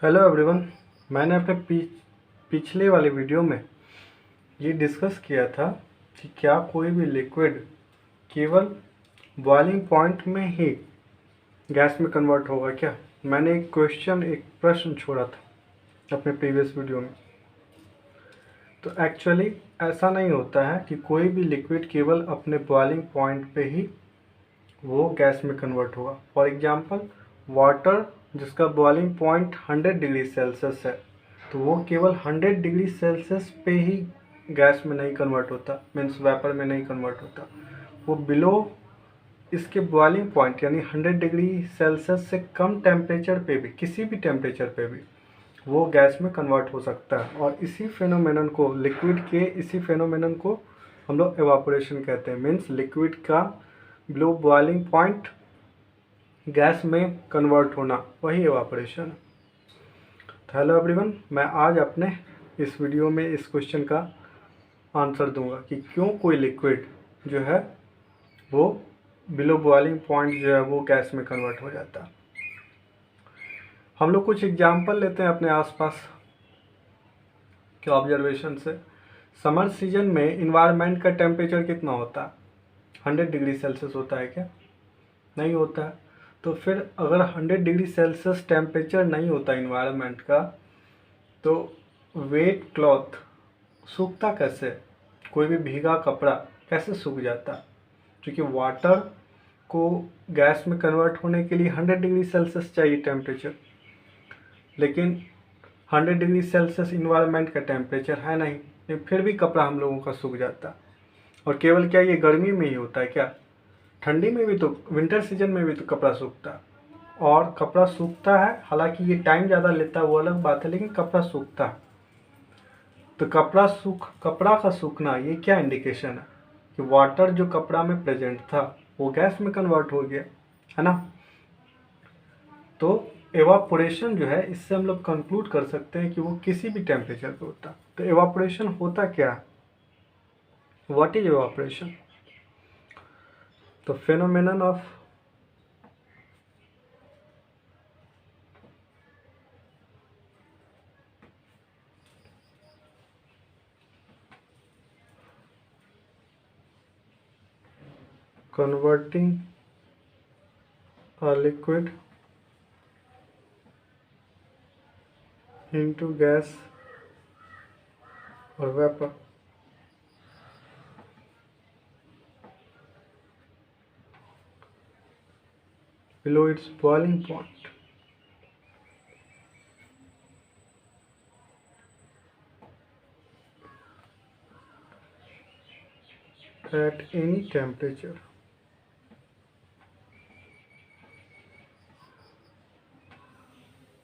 Hello everyone. मैंने अपने पिछले वाले वीडियो में ये डिस्कस किया था कि क्या कोई भी लिक्विड केवल बॉइलिंग पॉइंट में ही गैस में कन्वर्ट होगा क्या। मैंने एक प्रश्न छोड़ा था अपने प्रीवियस वीडियो में। तो एक्चुअली ऐसा नहीं होता है कि कोई भी लिक्विड केवल अपने बॉइलिंग पॉइंट पे ही वो गैस में कन्वर्ट होगा। फॉर एग्जांपल वाटर जिसका बॉइलिंग पॉइंट 100 डिग्री सेल्सियस है, तो वो केवल 100 डिग्री सेल्सियस पे ही गैस में नहीं कन्वर्ट होता, मीन्स वेपर में नहीं कन्वर्ट होता। वो बिलो इसके बॉइलिंग पॉइंट यानी 100 डिग्री सेल्सियस से कम टेम्परेचर पे भी, किसी भी टेम्परेचर पे भी वो गैस में कन्वर्ट हो सकता है। और इसी फेनोमेनन को, लिक्विड के इसी फेनोमेनन को हम लोग एवापोरेशन कहते हैं। मीन्स लिक्विड का बिलो बॉइलिंग पॉइंट गैस में कन्वर्ट होना, वही एवापोरेशन। तो हेलो एवरीवन, मैं आज अपने इस वीडियो में इस क्वेश्चन का आंसर दूंगा कि क्यों कोई लिक्विड जो है वो बिलो बॉइलिंग पॉइंट जो है वो गैस में कन्वर्ट हो जाता है। हम लोग कुछ एग्जांपल लेते हैं अपने आसपास के ऑब्जर्वेशन से। समर सीजन में इन्वायरमेंट का टेम्परेचर कितना होता है? 100 डिग्री सेल्सियस होता है क्या? नहीं होता है। तो फिर अगर 100 डिग्री सेल्सियस टेम्परेचर नहीं होता इन्वायरमेंट का, तो वेट क्लॉथ सूखता कैसे? कोई भी भीगा कपड़ा कैसे सूख जाता? क्योंकि वाटर को गैस में कन्वर्ट होने के लिए 100 डिग्री सेल्सियस चाहिए टेम्परेचर, लेकिन 100 डिग्री सेल्सियस इन्वायरमेंट का टेम्परेचर है नहीं, फिर भी कपड़ा हम लोगों का सूख जाता। और केवल क्या ये गर्मी में ही होता है क्या? ठंडी में भी, तो विंटर सीजन में भी तो कपड़ा सूखता है। और कपड़ा सूखता है, हालांकि ये टाइम ज़्यादा लेता है वो अलग बात है, लेकिन कपड़ा सूखता है। तो कपड़ा का सूखना ये क्या इंडिकेशन है कि वाटर जो कपड़ा में प्रेजेंट था वो गैस में कन्वर्ट हो गया, है ना। तो एवापोरेशन जो है, इससे हम लोग कंक्लूड कर सकते हैं कि वो किसी भी टेम्परेचर पे होता है। तो एवापोरेशन होता क्या है? What is evaporation? तो phenomenon of converting a liquid into gas or vapor below its boiling point at any temperature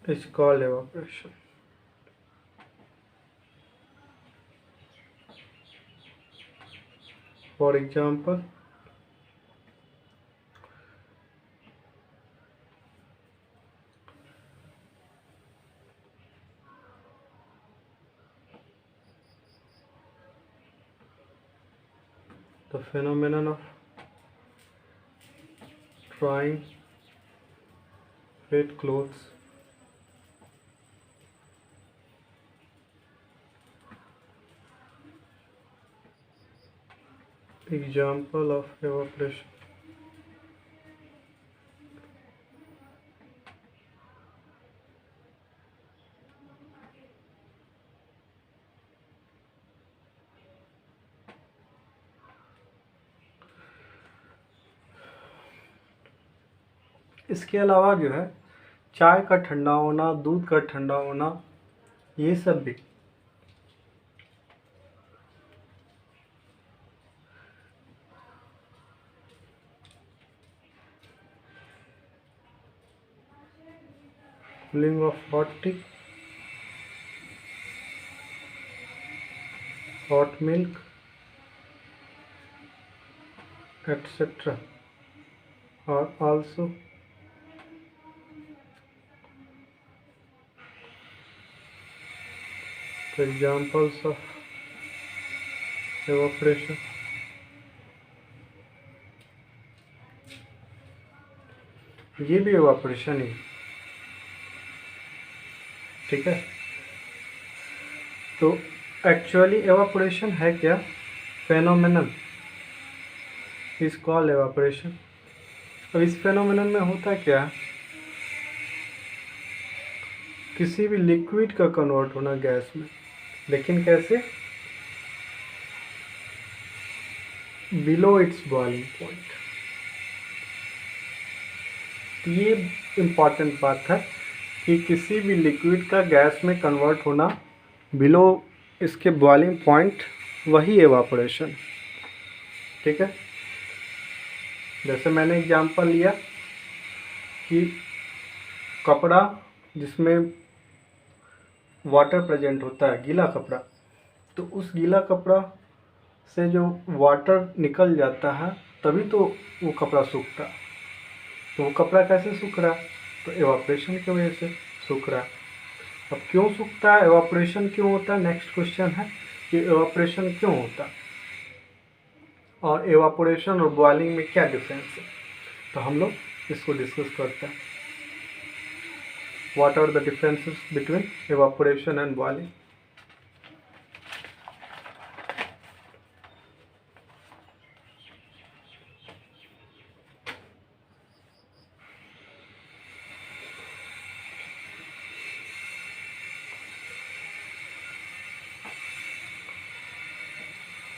is called evaporation. For example, the phenomenon of drying wet clothes example of evaporation. इसके अलावा जो है चाय का ठंडा होना, दूध का ठंडा होना, ये सब भी cooling of hot tea, hot milk, etc. are also the examples of evaporation. ये भी evaporation ही। ठीक है। तो एक्चुअली एवापोरेशन है क्या? Phenomenon is called evaporation. अब इस फेनोमेनन में होता क्या है, किसी भी लिक्विड का कन्वर्ट होना गैस में, लेकिन कैसे? Below it's boiling point. ये इम्पॉर्टेंट बात है कि किसी भी लिक्विड का गैस में कन्वर्ट होना बिलो इसके बॉइलिंग पॉइंट, वही एवापोरेशन। ठीक है। जैसे मैंने एग्जांपल लिया कि कपड़ा जिसमें वाटर प्रेजेंट होता है, गीला कपड़ा, तो उस गीला कपड़ा से जो वाटर निकल जाता है तभी तो वो कपड़ा सूखता। तो वो कपड़ा कैसे सूख रहा? तो एवापोरेशन की वजह से सूख रहा। अब क्यों सूखता है, एवापोरेशन क्यों होता है, नेक्स्ट क्वेश्चन है कि एवापोरेशन क्यों होता है और एवापोरेशन और बॉइलिंग में क्या डिफरेंस है। तो हम लोग इसको डिस्कस करते हैं। What are the differences between evaporation and boiling.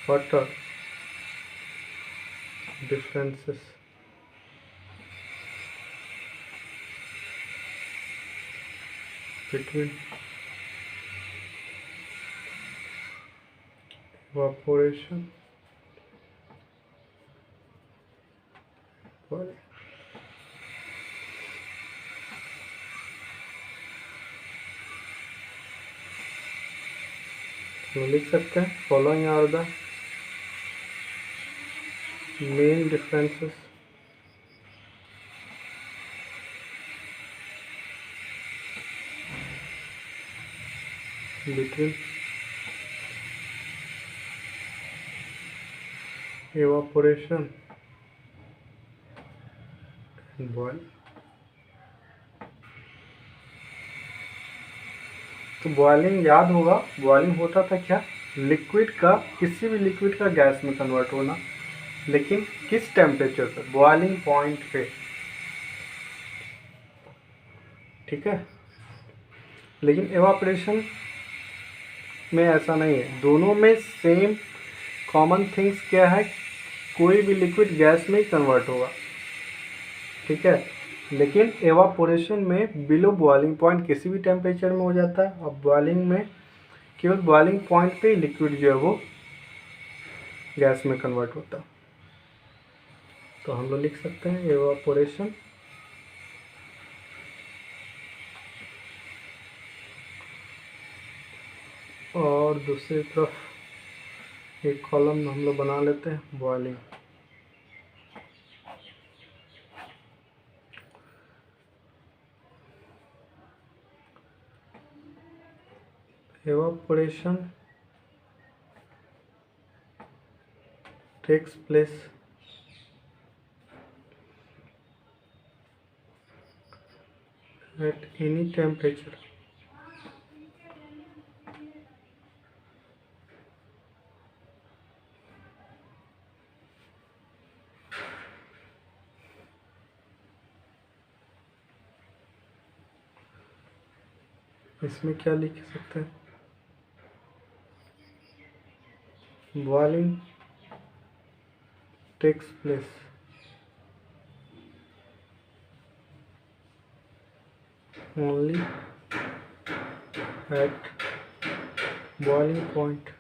What are differences between evaporation boiling? तो लिख सकते हैं following are the main differences between evaporation and boiling। तो बॉइलिंग याद होगा, बॉइलिंग होता था क्या, लिक्विड का, किसी भी लिक्विड का गैस में कन्वर्ट होना, लेकिन किस टेम्परेचर पे? बॉइलिंग पॉइंट पे। ठीक है। लेकिन एवापोरेशन में ऐसा नहीं है, दोनों में सेम कॉमन थिंग्स क्या है, कोई भी लिक्विड गैस में ही कन्वर्ट होगा। ठीक है। लेकिन एवापोरेशन में बिलो बॉइलिंग पॉइंट किसी भी टेम्परेचर में हो जाता है, और बॉइलिंग में केवल बॉइलिंग पॉइंट पे ही लिक्विड जो है वो गैस में कन्वर्ट होता है। तो हम लोग लिख सकते हैं एवापोरेशन और दूसरी तरफ एक कॉलम हम लोग बना लेते हैं boiling. evaporation takes place at any temperature इसमें क्या लिख सकते हैं, boiling takes place only at boiling point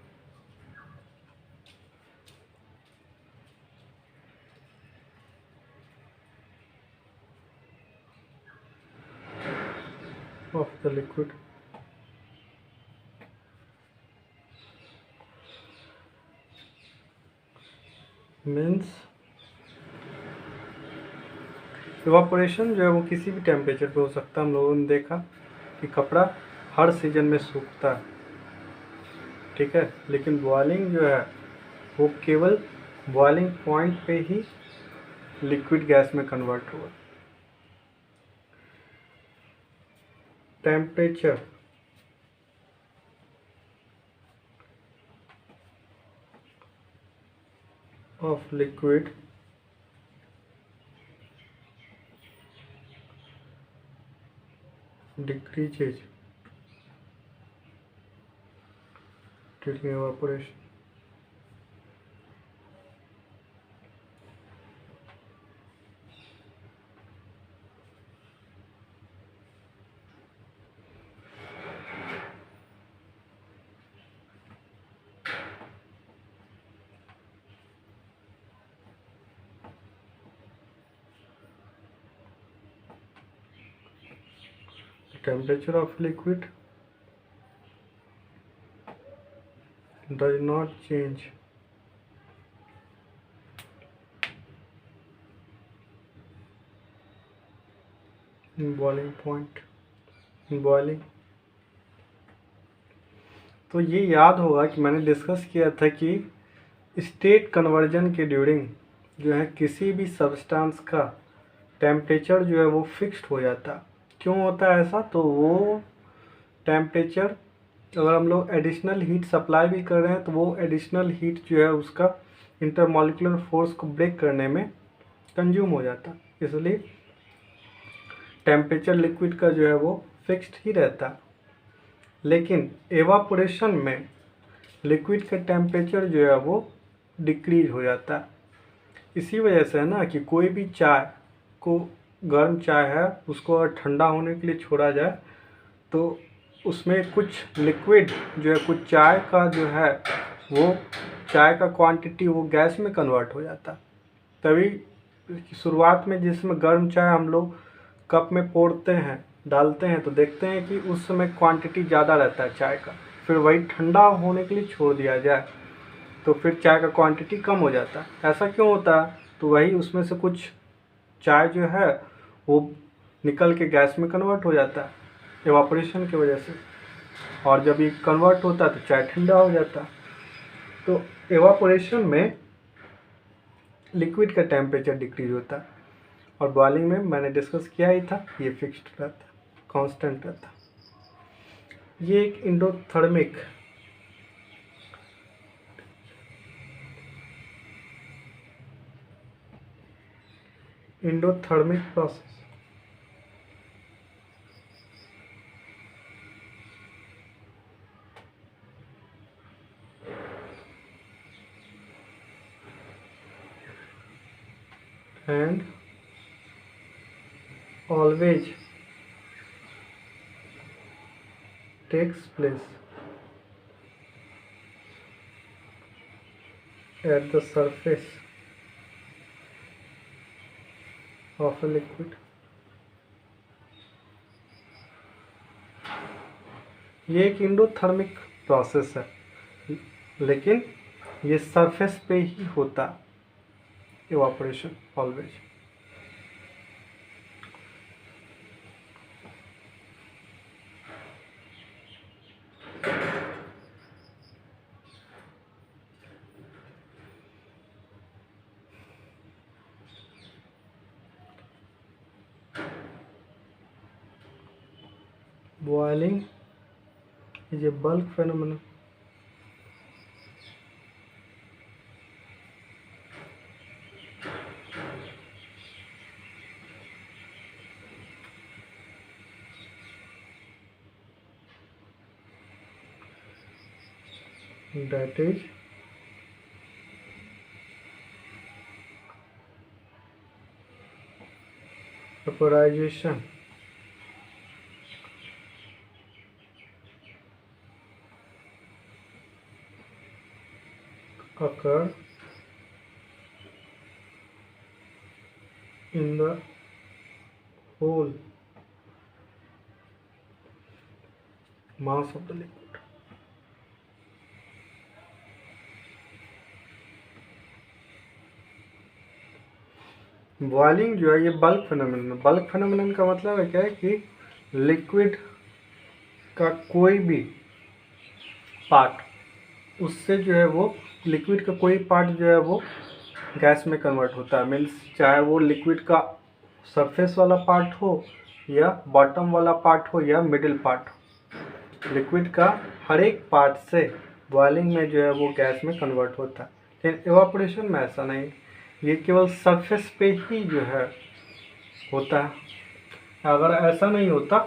of the liquid। Means evaporation जो है वो किसी भी टेम्परेचर पे हो सकता है। हम लोगों ने देखा कि कपड़ा हर सीजन में सूखता है। ठीक है। लेकिन बॉइलिंग जो है वो केवल बॉइलिंग पॉइंट पे ही लिक्विड गैस में कन्वर्ट हुआ। Temperature of liquid decreases during evaporation. Temperature of liquid does not change in boiling point, in boiling. तो ये याद होगा कि मैंने डिस्कस किया था कि स्टेट कन्वर्जन के ड्यूरिंग जो है किसी भी सब्सटेंस का टेम्परेचर जो है वो फिक्स्ड हो जाता। क्यों होता है ऐसा? तो वो टेम्परेचर अगर हम लोग एडिशनल हीट सप्लाई भी कर रहे हैं तो वो एडिशनल हीट जो है उसका इंटरमॉलिक्यूलर फोर्स को ब्रेक करने में कंज्यूम हो जाता। इसलिए टेम्परेचर लिक्विड का जो है वो फिक्स्ड ही रहता। लेकिन एवापोरेशन में लिक्विड का टेम्परेचर जो है वो डिक्रीज हो जाता। इसी वजह से है ना कि कोई भी चाय को, गर्म चाय है, उसको अगर ठंडा होने के लिए छोड़ा जाए तो उसमें कुछ लिक्विड जो है, कुछ चाय का जो है वो चाय का क्वांटिटी वो गैस में कन्वर्ट हो जाता। तभी शुरुआत में जिसमें गर्म चाय हम लोग कप में पोड़ते हैं, डालते हैं, तो देखते हैं कि उस समय क्वांटिटी ज़्यादा रहता है चाय का। फिर वही ठंडा होने के लिए छोड़ दिया जाए तो फिर चाय का क्वांटिटी कम हो जाता। ऐसा क्यों होता? तो वही उसमें से कुछ चाय जो है वो निकल के गैस में कन्वर्ट हो जाता है एवापोरेशन की वजह से, और जब ये कन्वर्ट होता है तो चाय ठंडा हो जाता। तो एवापोरेशन में लिक्विड का टेम्परेचर डिक्रीज होता है और बॉइलिंग में मैंने डिस्कस किया ही था, ये फिक्स्ड रहता, कांस्टेंट रहता। ये एक endothermic process and always takes place at the surface of a liquid. ये एक इंडोथर्मिक प्रोसेस है, लेकिन ये सरफेस पे ही होता evaporation always. Boiling is a bulk phenomenon. That is vaporization occur in the whole mass of the liquid. Boiling जो है ये बल्क फिनोमिनन। बल्क फिनोमिनन का मतलब है क्या है कि लिक्विड का कोई भी पार्ट, उससे जो है वो लिक्विड का कोई पार्ट जो है वो गैस में कन्वर्ट होता है। मीन्स चाहे वो लिक्विड का सरफेस वाला पार्ट हो या बॉटम वाला पार्ट हो या मिडिल पार्ट हो, लिक्विड का हर एक पार्ट से बॉइलिंग में जो है वो गैस में कन्वर्ट होता है। लेकिन एवापोरेशन में ऐसा नहीं, ये केवल सरफेस पे ही जो है होता है। अगर ऐसा नहीं होता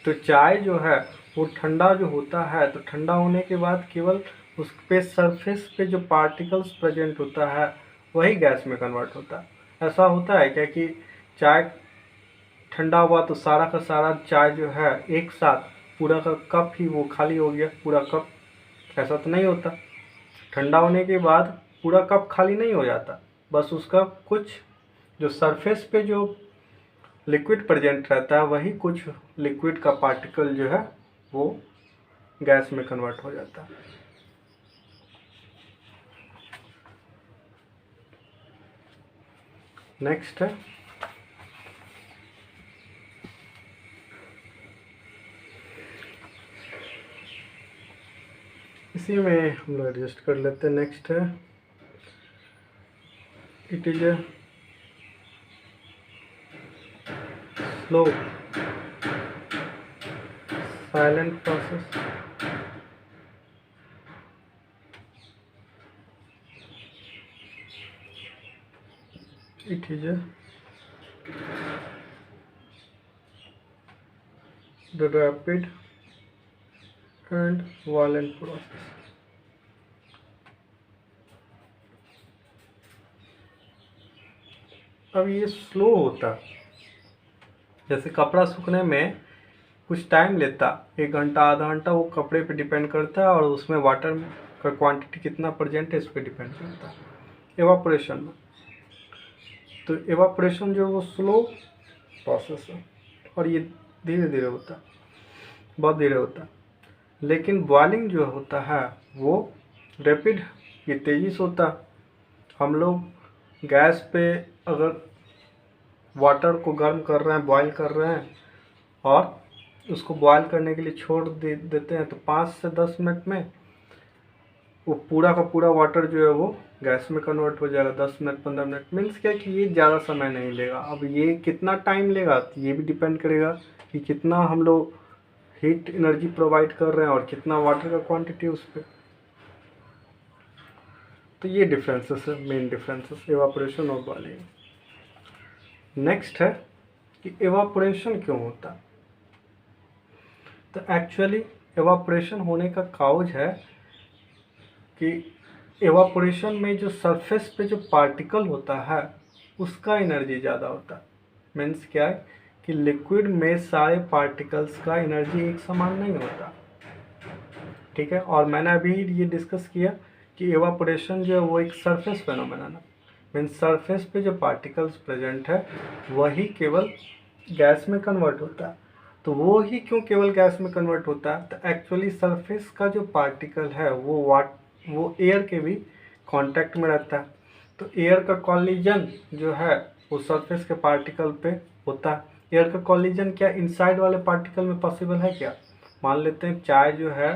तो चाय जो है वो ठंडा जो होता है, तो ठंडा होने के बाद केवल उस पे सरफेस पे जो पार्टिकल्स प्रेजेंट होता है वही गैस में कन्वर्ट होता है। ऐसा होता है क्या कि चाय ठंडा हुआ तो सारा का सारा चाय जो है एक साथ पूरा का कप ही वो खाली हो गया, पूरा कप? ऐसा तो नहीं होता। ठंडा होने के बाद पूरा कप खाली नहीं हो जाता, बस उसका कुछ जो सरफेस पे जो लिक्विड प्रेजेंट रहता है वही कुछ लिक्विड का पार्टिकल जो है वो गैस में कन्वर्ट हो जाता है। नेक्स्ट है इसी में हम लोग एडजस्ट कर लेते हैं। नेक्स्ट है it is a slow silent process it is the rapid and violent process. अब ये स्लो होता, जैसे कपड़ा सूखने में कुछ टाइम लेता, 1 घंटा आधा घंटा, वो कपड़े पे डिपेंड करता है और उसमें वाटर का क्वांटिटी कितना प्रेजेंट है इस पर डिपेंड करता है। एवापोरेशन में तो एवापोरेशन जो वो स्लो प्रोसेस है और ये धीरे धीरे होता है, बहुत धीरे होता है। लेकिन बॉइलिंग जो होता है वो रैपिड, ये तेज़ी से होता है। हम लोग गैस पे अगर वाटर को गर्म कर रहे हैं, बॉईल कर रहे हैं और उसको बॉईल करने के लिए छोड़ देते हैं, तो 5 से 10 मिनट में वो पूरा का पूरा वाटर जो है वो गैस में कन्वर्ट हो जाएगा। 10 मिनट 15 मिनट मीन्स क्या कि ये ज़्यादा समय नहीं लेगा। अब ये कितना टाइम लेगा तो ये भी डिपेंड करेगा कि कितना हम लोग हीट एनर्जी प्रोवाइड कर रहे हैं और कितना वाटर का क्वांटिटी उस पर। तो ये डिफरेंसेस है, मेन डिफरेंसेस एवापोरेशन और बॉइलिंग। नेक्स्ट है कि एवापोरेशन क्यों होता। तो एक्चुअली एवापोरेशन होने का काउज है कि एवापोरेशन में जो सरफेस पे जो पार्टिकल होता है उसका एनर्जी ज़्यादा होता है। मीन्स क्या है कि लिक्विड में सारे पार्टिकल्स का एनर्जी एक समान नहीं होता, ठीक है। और मैंने अभी ये डिस्कस किया कि एवापोरेशन जो है वो एक सरफेस फेनोमेनन है। मीन्स सरफेस पे जो पार्टिकल्स प्रेजेंट है वही केवल गैस में कन्वर्ट होता है। तो वो ही क्यों केवल गैस में कन्वर्ट होता है, तो एक्चुअली सरफेस का जो पार्टिकल है वो एयर के भी कांटेक्ट में रहता है। तो एयर का कॉलिजन जो है वो सरफेस के पार्टिकल पे होता है। एयर का कॉलिजन क्या इनसाइड वाले पार्टिकल में पॉसिबल है क्या? मान लेते हैं चाय जो है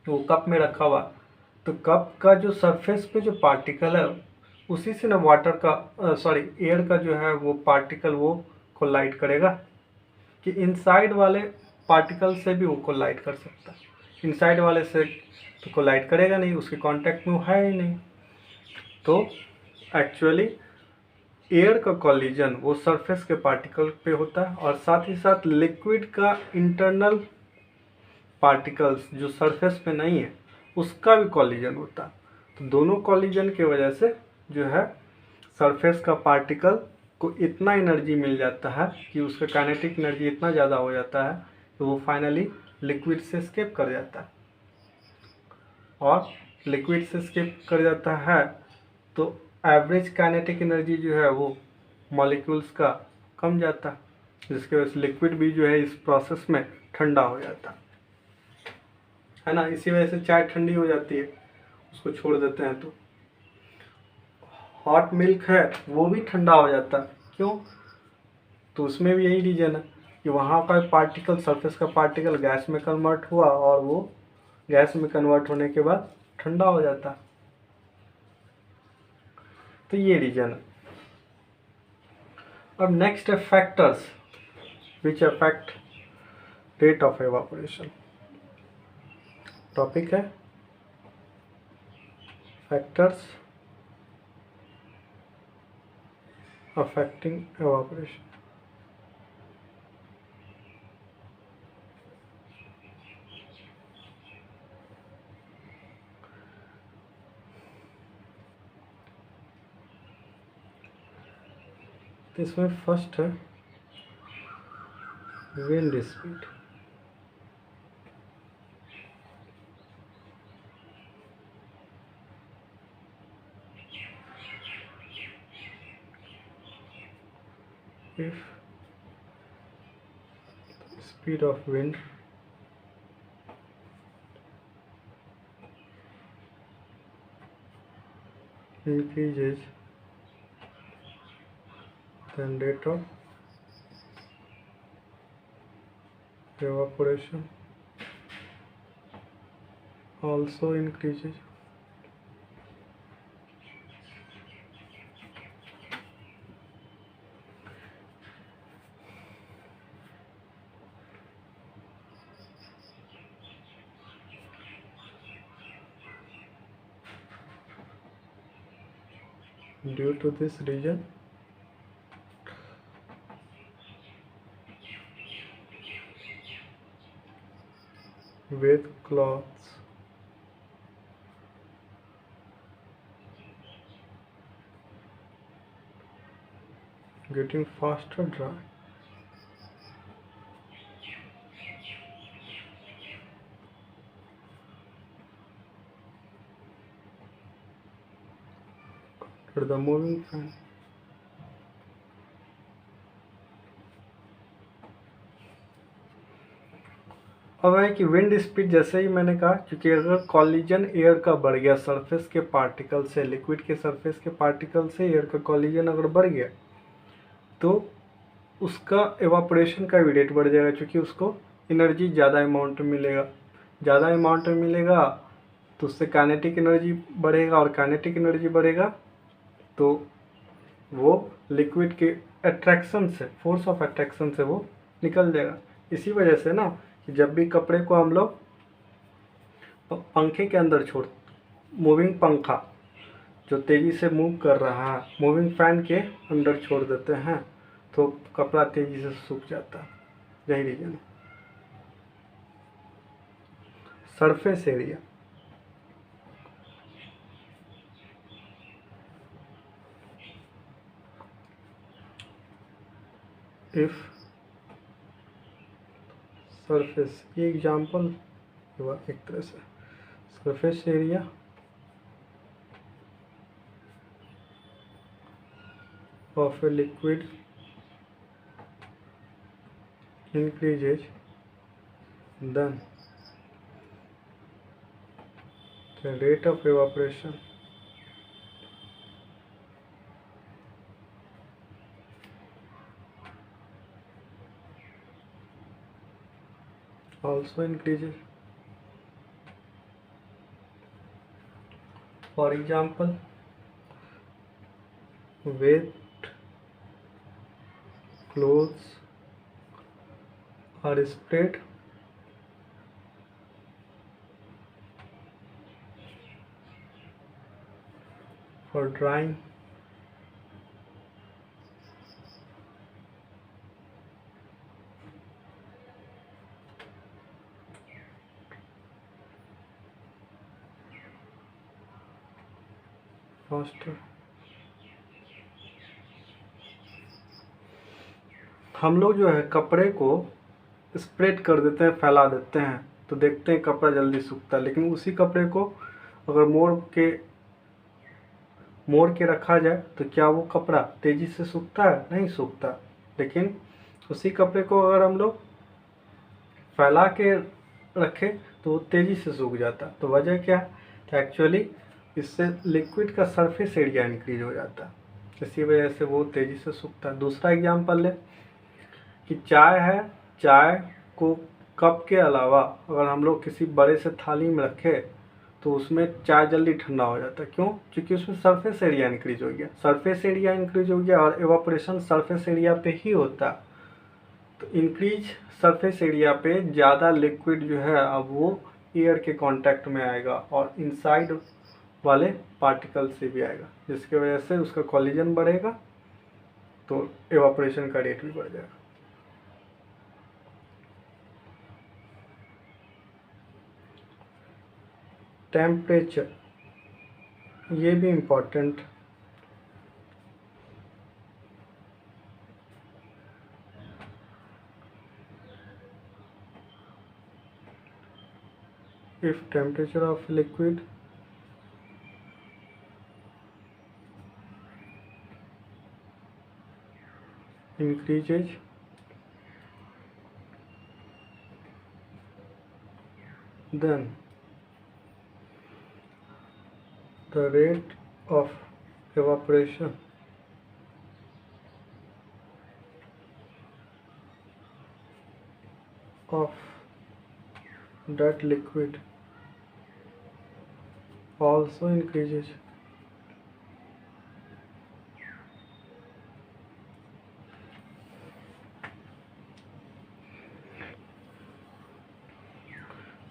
वो कप में रखा हुआ, तो कप का जो सरफेस पे जो पार्टिकल है उसी से ना वाटर का एयर का जो है वो पार्टिकल वो कोलाइड करेगा, कि इनसाइड वाले पार्टिकल से भी वो कोलाइड कर सकता है। इनसाइड वाले से तो कोलाइड करेगा नहीं, उसके कांटेक्ट में वो है ही नहीं। तो एक्चुअली एयर का कॉलिजन वो सरफेस के पार्टिकल पे होता है और साथ ही साथ लिक्विड का इंटरनल पार्टिकल्स जो सरफेस पे नहीं है उसका भी कॉलिजन होता है। तो दोनों कॉलिजन की वजह से जो है सरफेस का पार्टिकल को इतना एनर्जी मिल जाता है कि उसका काइनेटिक एनर्जी इतना ज़्यादा हो जाता है कि वो फाइनली लिक्विड से एस्केप कर जाता है। और लिक्विड से एस्केप कर जाता है तो एवरेज काइनेटिक एनर्जी जो है वो मॉलिक्यूल्स का कम जाता है, जिसकी वजह से लिक्विड भी जो है इस प्रोसेस में ठंडा हो जाता है ना। इसी वजह से चाय ठंडी हो जाती है, उसको छोड़ देते हैं तो हॉट मिल्क है वो भी ठंडा हो जाता है। क्यों? तो उसमें भी यही रीज़न है कि वहाँ का पार्टिकल, सरफेस का पार्टिकल गैस में कन्वर्ट हुआ और वो गैस में कन्वर्ट होने के बाद ठंडा हो जाता है। तो ये रीज़न है। अब नेक्स्ट है factors which affect rate of evaporation. Topic है फैक्टर्स affecting evaporation. इसमें फर्स्ट है wind speed. If speed of wind increases, then rate of evaporation also increases. Due to this reason, with cloths getting faster dry, to the moving fan. अब है कि wind speed जैसे ही मैंने कहा, क्योंकि अगर कॉलिजन एयर का बढ़ गया सरफेस के पार्टिकल से, लिक्विड के सरफेस के पार्टिकल से एयर का कॉलिजन अगर बढ़ गया तो उसका एवापोरेशन का भी रेट बढ़ जाएगा, क्योंकि उसको एनर्जी ज़्यादा अमाउंट में मिलेगा। ज़्यादा अमाउंट में मिलेगा तो उससे काइनेटिक एनर्जी बढ़ेगा, और काइनेटिक एनर्जी बढ़ेगा तो वो लिक्विड के अट्रैक्शन से, फोर्स ऑफ अट्रैक्शन से वो निकल जाएगा। इसी वजह से ना कि जब भी कपड़े को हम लोग पंखे के अंदर छोड़, मूविंग पंखा जो तेज़ी से मूव कर रहा है, मूविंग फैन के अंदर छोड़ देते हैं तो कपड़ा तेज़ी से सूख जाता है। यही रीजन है। सरफेस एरिया, इफ सरफेस, ये एग्जाम्पल हुआ एक तरह से। Surface area of a liquid increases, then the rate of evaporation also increases. For example, wet clothes are sprayed for drying faster। हम लोग जो है कपड़े को स्प्रेड कर देते हैं, फैला देते हैं, तो देखते हैं कपड़ा जल्दी सूखता है। लेकिन उसी कपड़े को अगर मोड़ के रखा जाए तो क्या वो कपड़ा तेज़ी से सूखता है? नहीं सूखता। लेकिन उसी कपड़े को अगर हम लोग फैला के रखें तो वो तेज़ी से सूख जाता। तो वजह क्या है? तो एक्चुअली इससे लिक्विड का सरफेस एरिया इंक्रीज हो जाता है, इसी वजह से वो तेज़ी से सूखता है। दूसरा एग्जांपल ले कि चाय है, चाय को कप के अलावा अगर हम लोग किसी बड़े से थाली में रखें तो उसमें चाय जल्दी ठंडा हो जाता है। क्यों? क्योंकि उसमें सरफेस एरिया इंक्रीज हो गया। सरफेस एरिया इंक्रीज हो गया और एवापोरेशन सरफेस एरिया पे ही होता। तो इंक्रीज सरफेस एरिया पे ज़्यादा लिक्विड जो है अब वो एयर के कांटेक्ट में आएगा और इनसाइड वाले पार्टिकल से भी आएगा, जिसकी वजह से उसका कॉलिजन बढ़ेगा तो एवापोरेशन का रेट भी बढ़ जाएगा। टेम्परेचर, ये भी important. If temperature of liquid increases, then the rate of evaporation of that liquid also increases।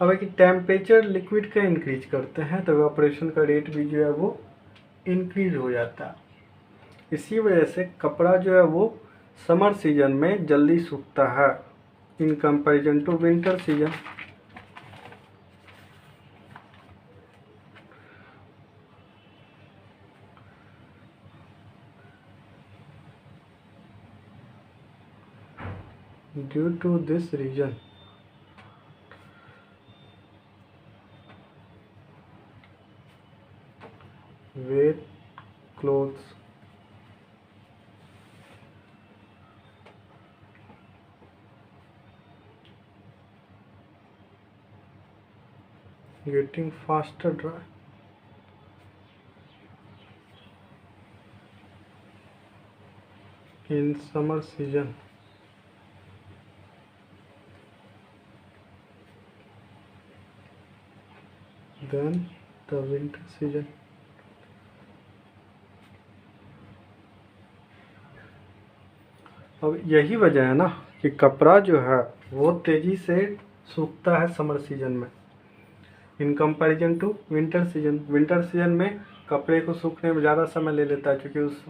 अब है कि टेम्परेचर लिक्विड का इंक्रीज करते हैं तो एवापोरेशन का रेट भी जो है वो इंक्रीज हो जाता है। इसी वजह से कपड़ा जो है वो समर सीजन में जल्दी सूखता है in comparison to winter season. Due to this reason wet clothes getting faster dry। in summer season than the winter season। अब यही वजह है ना कि कपड़ा जो है वो तेज़ी से सूखता है समर सीजन में in comparison to winter season. Winter season में कपड़े को सूखने में ज़्यादा समय ले लेता है क्योंकि उस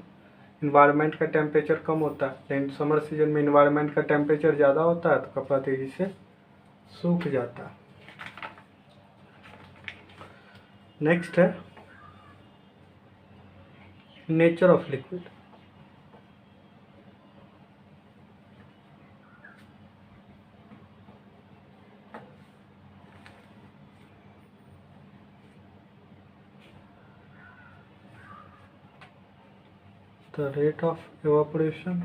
इन्वायरमेंट का टेम्परेचर कम होता है, लेकिन समर सीजन में इन्वायरमेंट का टेम्परेचर ज़्यादा होता है तो कपड़ा तेज़ी से सूख जाता है। नेक्स्ट है nature of liquid. The rate of evaporation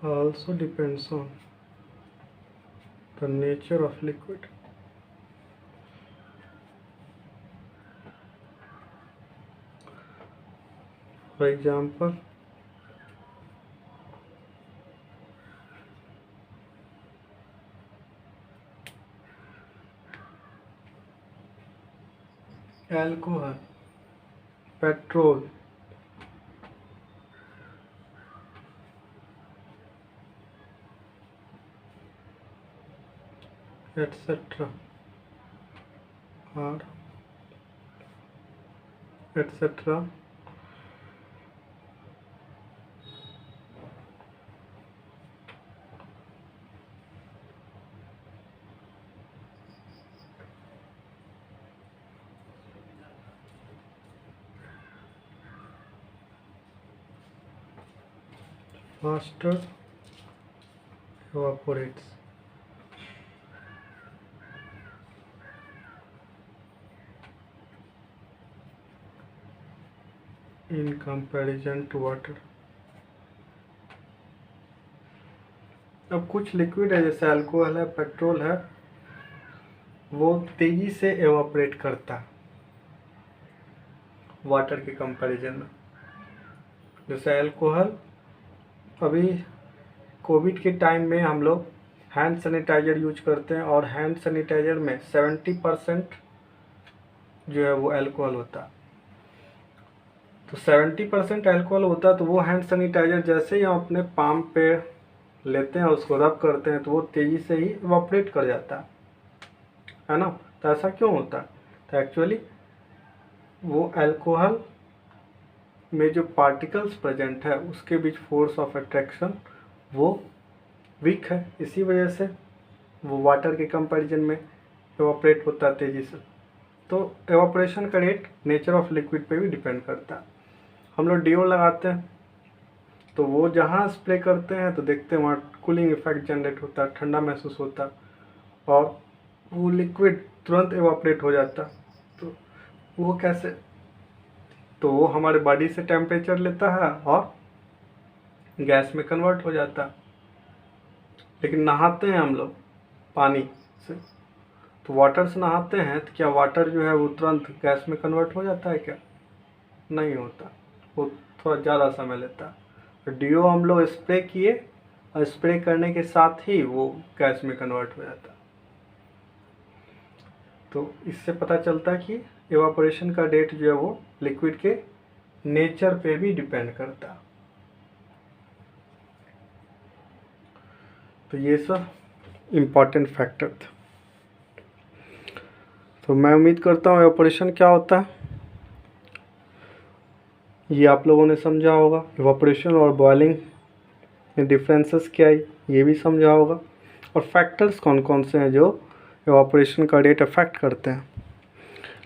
also depends on the nature of liquid। For example, alcohol, petrol, etc. or etc. faster evaporates in comparison to water। अब कुछ लिक्विड है जैसे अल्कोहल है, पेट्रोल है, वो तेजी से एवापोरेट करता वाटर के कंपैरिजन में। जैसे अल्कोहल, अभी कोविड के टाइम में हम लोग हैंड सैनिटाइज़र यूज करते हैं और हैंड सैनिटाइज़र में 70% जो है वो अल्कोहल होता है। तो 70% अल्कोहल होता है तो वो हैंड सैनिटाइज़र जैसे ही हम अपने पाम पे लेते हैं उसको रब करते हैं तो वो तेज़ी से ही इवापोरेट कर जाता है ना। तो ऐसा क्यों होता है? तो एक्चुअली वो अल्कोहल में जो पार्टिकल्स प्रेजेंट है उसके बीच फोर्स ऑफ अट्रैक्शन वो वीक है, इसी वजह से वो वाटर के कंपैरिजन में एवापोरेट होता है तेज़ी से। तो एवापोरेशन का रेट नेचर ऑफ लिक्विड पे भी डिपेंड करता है। हम लोग डीओ लगाते हैं तो वो जहाँ स्प्रे करते हैं तो देखते हैं वहाँ कूलिंग इफेक्ट जनरेट होता है, ठंडा महसूस होता है और वो लिक्विड तुरंत एवापोरेट हो जाता। तो वो कैसे? तो वो हमारे बॉडी से टेम्परेचर लेता है और गैस में कन्वर्ट हो जाता। लेकिन नहाते हैं हम लोग पानी से, तो वाटर से नहाते हैं तो क्या वाटर जो है वो तुरंत गैस में कन्वर्ट हो जाता है क्या? नहीं होता, वो थोड़ा ज़्यादा समय लेता है। डीओ हम लोग स्प्रे किए और स्प्रे करने के साथ ही वो गैस में कन्वर्ट हो जाता। तो इससे पता चलता है कि एवापोरेशन का रेट जो है वो लिक्विड के नेचर पे भी डिपेंड करता है। तो ये सब इम्पॉर्टेंट फैक्टर था। तो मैं उम्मीद करता हूँ एवापोरेशन क्या होता है ये आप लोगों ने समझा होगा। एवापोरेशन और बॉइलिंग में डिफरेंसेस क्या है ये भी समझा होगा, और फैक्टर्स कौन कौन से हैं जो एवापोरेशन का रेट अफेक्ट करते हैं।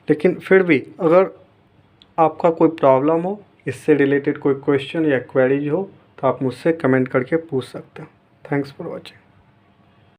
लेकिन फिर भी अगर आपका कोई प्रॉब्लम हो, इससे रिलेटेड कोई क्वेश्चन या क्वेरीज हो, तो आप मुझसे कमेंट करके पूछ सकते हैं। Thanks for watching.